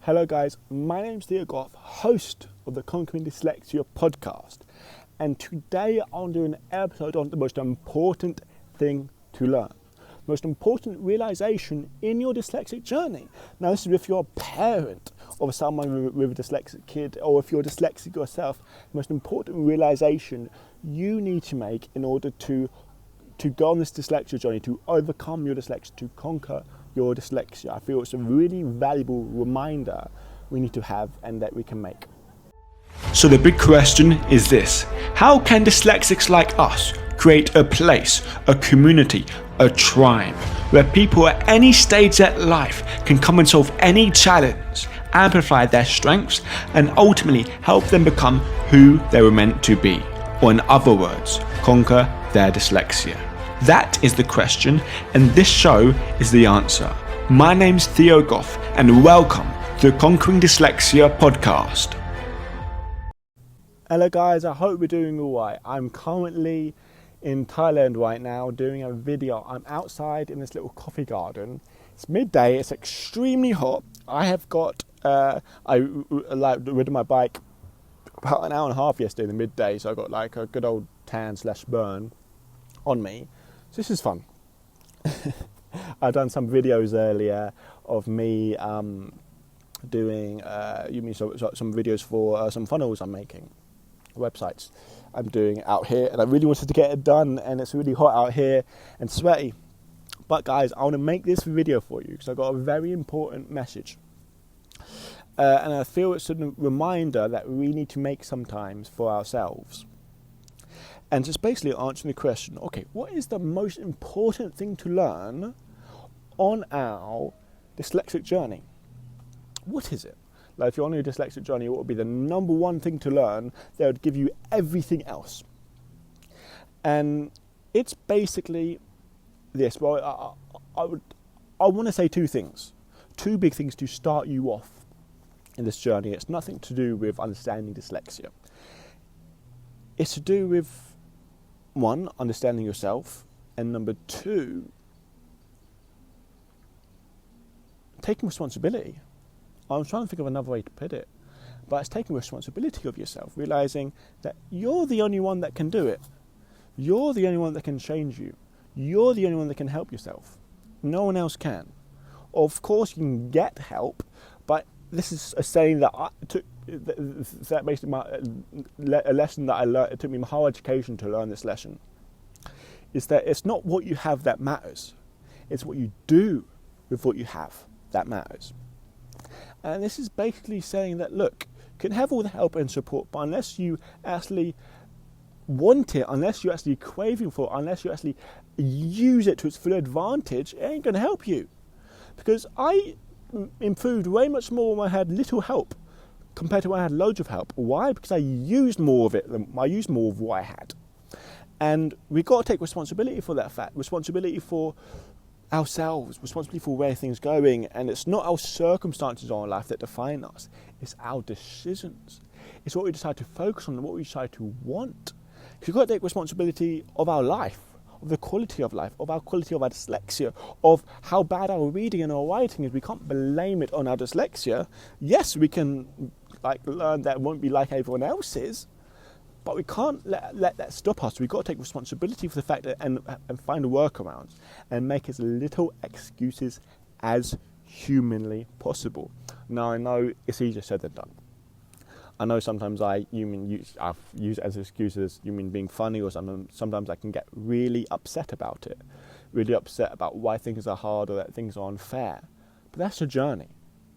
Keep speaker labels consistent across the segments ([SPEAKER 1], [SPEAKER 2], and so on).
[SPEAKER 1] Hello guys, my name's Theo Goff, host of the Conquering Dyslexia podcast, and today I'm doing an episode on the most important thing to learn, most important realization in your dyslexic journey. Now this is if you're a parent of someone with a dyslexic kid, or if you're dyslexic yourself, the most important realization you need to make in order to go on this dyslexia journey, to overcome your dyslexia, to conquer your dyslexia. I feel it's a really valuable reminder we need to have and that we can make.
[SPEAKER 2] So the big question is this: how can dyslexics like us create a place, a community, a tribe where people at any stage of life can come and solve any challenge, amplify their strengths, and ultimately help them become who they were meant to be, or in other words, conquer their dyslexia? That is the question, and this show is the answer. My name's Theo Goff, and welcome to the Conquering Dyslexia podcast.
[SPEAKER 1] Hello guys, I hope we're doing alright. I'm currently in Thailand right now doing a video. I'm outside in this little coffee garden. It's midday, it's extremely hot. I have got, I rid of my bike about an hour and a half yesterday in the midday, so I got like a good old tan/burn on me. So this is fun. I've done some videos earlier of me doing some videos for some funnels I'm making, websites I'm doing out here, and I really wanted to get it done, and it's really hot out here and sweaty. But guys, I want to make this video for you because I've got a very important message. And I feel it's a reminder that we need to make sometimes for ourselves. And just basically answering the question, okay, what is the most important thing to learn on our dyslexic journey? What is it? Like if you're on your dyslexic journey, what would be the number one thing to learn that would give you everything else? And it's basically this. Well, I want to say two things, two big things to start you off in this journey. It's nothing to do with understanding dyslexia. It's to do with, one, understanding yourself, and number two, taking responsibility. I'm trying to think of another way to put it, but it's taking responsibility of yourself, realizing that you're the only one that can do it. You're the only one that can change you. You're the only one that can help yourself. No one else can. Of course, you can get help, but this is a saying that I took. That basically a lesson that I learned. It took me my whole education to learn this lesson. Is that it's not what you have that matters; it's what you do with what you have that matters. And this is basically saying that, look, you can have all the help and support, but unless you actually want it, unless you're actually craving for it, unless you actually use it to its full advantage, it ain't going to help you. Because I improved way much more when I had little help compared to when I had loads of help. Why? Because I used more of it. I used more of what I had. And we've got to take responsibility for that fact, responsibility for ourselves, responsibility for where things are going. And it's not our circumstances in our life that define us. It's our decisions. It's what we decide to focus on and what we decide to want. Because we've got to take responsibility of our life, of the quality of life, of our quality of our dyslexia, of how bad our reading and our writing is. We can't blame it on our dyslexia. Yes, we can learn that it won't be like everyone else's, but we can't let that stop us. We've got to take responsibility for the fact that and find a workaround and make as little excuses as humanly possible. Now, I know it's easier said than done. I know sometimes I've used it as excuses, being funny, or sometimes I can get really upset about it, really upset about why things are hard or that things are unfair. But that's a journey.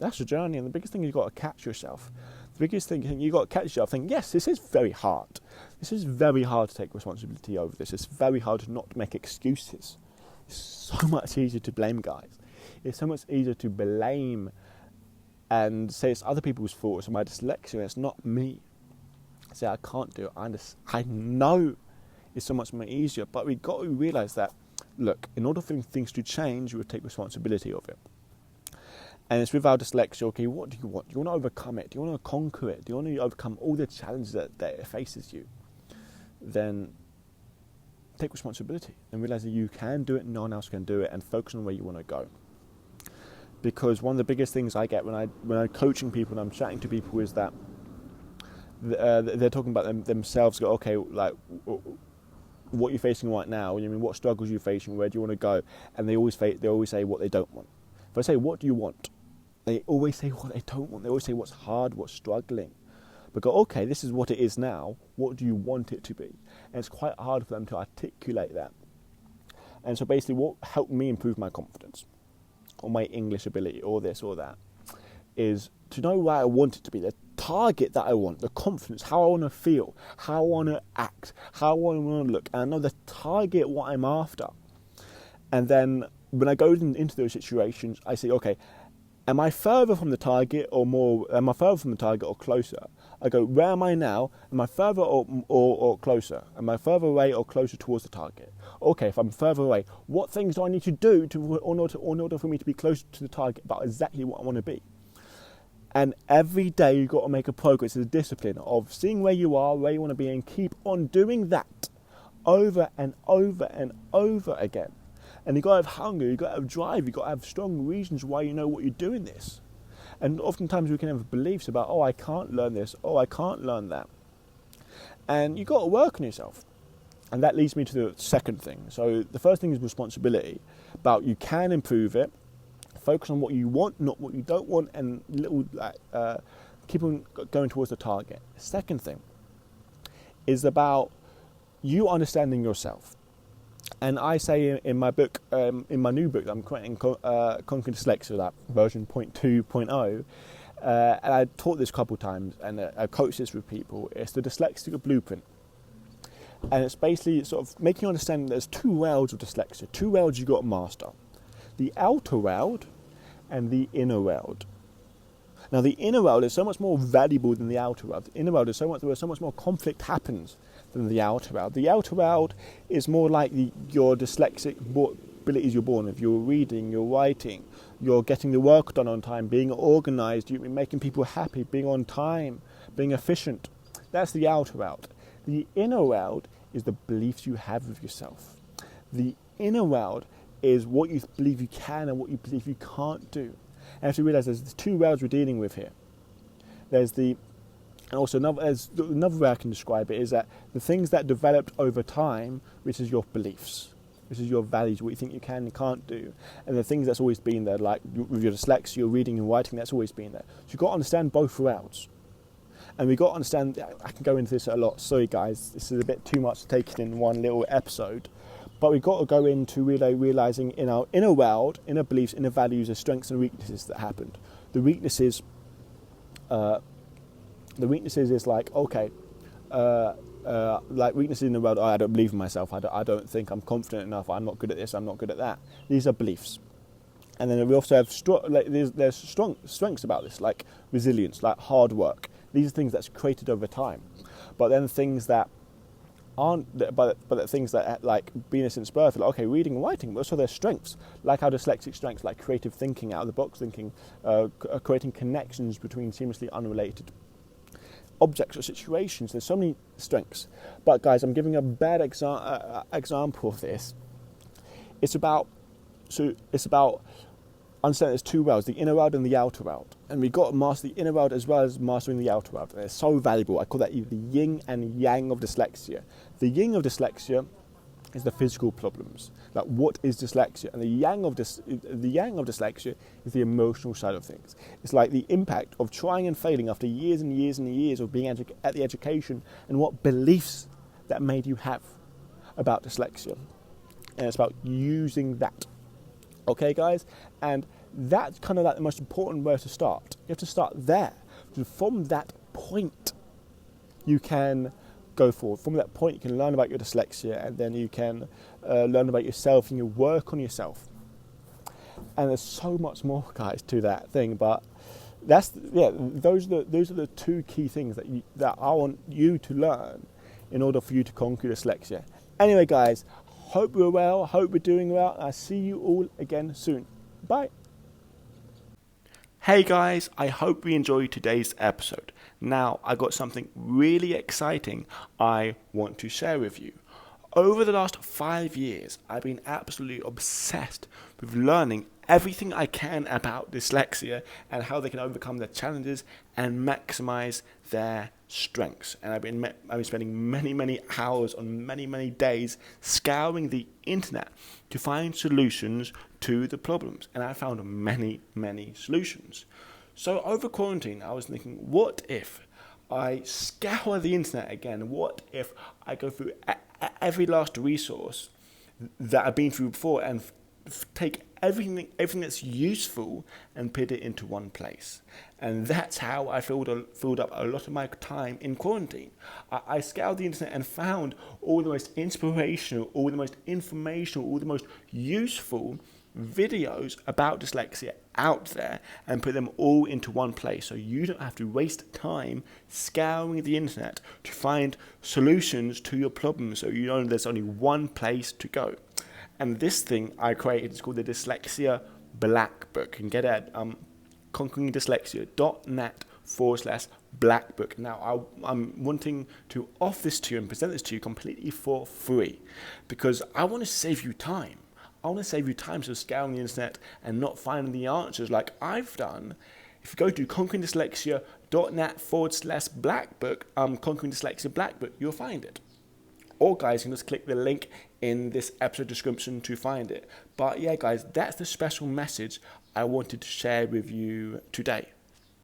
[SPEAKER 1] That's a journey, and the biggest thing you've got to catch yourself. The biggest thing you've got to catch yourself thinking, yes, this is very hard. This is very hard to take responsibility over this. It's very hard to not make excuses. It's so much easier to blame, guys. It's so much easier to blame and say it's other people's fault, it's my dyslexia, it's not me. Say I can't do it. I know it's so much more easier, but we've got to realise that, look, in order for things to change, you would take responsibility of it. And it's with our dyslexia, okay, what do you want? Do you want to overcome it? Do you want to conquer it? Do you want to overcome all the challenges that it faces you? Then take responsibility and realise that you can do it, no one else can do it, and focus on where you want to go. because one of the biggest things I get when I'm coaching people and I'm chatting to people is that they're talking about themselves. Go, okay, like what you're facing right now. I mean, what struggles you're facing? Where do you want to go? And they always say what they don't want. If I say, what do you want? They always say what they don't want. They always say what's hard, what's struggling. But go, okay, this is what it is now. What do you want it to be? And it's quite hard for them to articulate that. And so basically what helped me improve my confidence or my English ability or this or that is to know where I want it to be, the target that I want, the confidence, how I want to feel, how I want to act, how I want to look. And I know the target, what I'm after. And then when I go into those situations, I say, okay, am I further from the target or more? Am I further from the target or closer? I go, where am I now? Am I further or closer? Am I further away or closer towards the target? Okay, if I'm further away, what things do I need to do in order for me to be closer to the target about exactly what I want to be? And every day you've got to make a progress. It's a discipline of seeing where you are, where you want to be, and keep on doing that over and over and over again. And you've got to have hunger, you've got to have drive, you've got to have strong reasons why you know what you're doing this. And oftentimes we can have beliefs about, oh, I can't learn this, oh, I can't learn that. And you've got to work on yourself. And that leads me to the second thing. So the first thing is responsibility, about you can improve it, focus on what you want, not what you don't want, and keep on going towards the target. The second thing is about you understanding yourself. And I say in my book, in my new book that I'm creating, Conquering Dyslexia, that version 0.2.0, and I taught this a couple of times, and I coach this with people. It's the Dyslexic Blueprint. And it's basically sort of making you understand there's two worlds of dyslexia, two worlds you've got to master. The outer world and the inner world. Now the inner world is so much more valuable than the outer world. The inner world is where so much more conflict happens than the outer world. The outer world is more like your dyslexic abilities you're born with. You're reading, you're writing, you're getting the work done on time, being organised, you're making people happy, being on time, being efficient. That's the outer world. The inner world is the beliefs you have of yourself. The inner world is what you believe you can and what you believe you can't do. And you have to realise there's two worlds we're dealing with here. And also another way I can describe it is that the things that developed over time, which is your beliefs, which is your values, what you think you can and can't do, and the things that's always been there, like with your dyslexia, your reading and writing, that's always been there. So you've got to understand both worlds. And we've got to understand, I can go into this a lot, sorry guys, this is a bit too much to take it in one little episode, but we've got to go into really realising in our inner world, inner beliefs, inner values, the strengths and weaknesses that happened. The weaknesses is like, okay, like weaknesses in the world, I don't believe in myself, I don't think I'm confident enough, I'm not good at this, I'm not good at that. These are beliefs. And then we also have there's strong strengths about this, like resilience, like hard work. These are things that's created over time. But then things that aren't, but things that like been since birth, like, okay, reading and writing, but also their strengths, like our dyslexic strengths, like creative thinking, out of the box thinking, creating connections between seamlessly unrelated objects or situations. There's so many strengths. But guys, I'm giving a bad example of this. It's about understanding there's two worlds, the inner world and the outer world. And we've got to master the inner world as well as mastering the outer world. And it's so valuable. I call that the yin and yang of dyslexia. The yin of dyslexia is the physical problems. Like, what is dyslexia? And the yang of dyslexia is the emotional side of things. It's like the impact of trying and failing after years and years and years of being at the education, and what beliefs that made you have about dyslexia. And it's about using that. Okay, guys? And that's kind of like the most important way to start. You have to start there. Because from that point, you can go forward. From that point, you can learn about your dyslexia, and then you can learn about yourself, and you work on yourself. And there's so much more, guys, to that thing. But those are the two key things that I want you to learn in order for you to conquer dyslexia. Anyway, guys, hope we're well, hope we're doing well. I'll see you all again soon. Bye.
[SPEAKER 2] Hey guys, I hope you enjoyed today's episode. Now, I got something really exciting I want to share with you.
[SPEAKER 1] over the last 5 years, I've been absolutely obsessed with learning everything I can about dyslexia and how they can overcome their challenges and maximize their strengths. And I've been spending many hours on many days scouring the internet to find solutions to the problems. And I found many solutions. So over quarantine, I was thinking, what if I scour the internet again? What if I go through every last resource that I've been through before and take everything that's useful and put it into one place? And that's how I filled up a lot of my time in quarantine. I scoured the internet and found all the most inspirational, all the most informational, all the most useful videos about dyslexia out there and put them all into one place, so you don't have to waste time scouring the internet to find solutions to your problems, so you know there's only one place to go. And this thing I created is called the Dyslexia Black Book. You can get it at conqueringdyslexia.net/Black Book. Now, I'm wanting to offer this to you and present this to you completely for free because I want to save you time. I want to save you time so scouring the internet and not finding the answers like I've done. If you go to conqueringdyslexia.net/Black Book, Conquering Dyslexia Black Book, you'll find it. Or guys, you can just click the link in this episode description to find it. But yeah, guys, that's the special message I wanted to share with you today.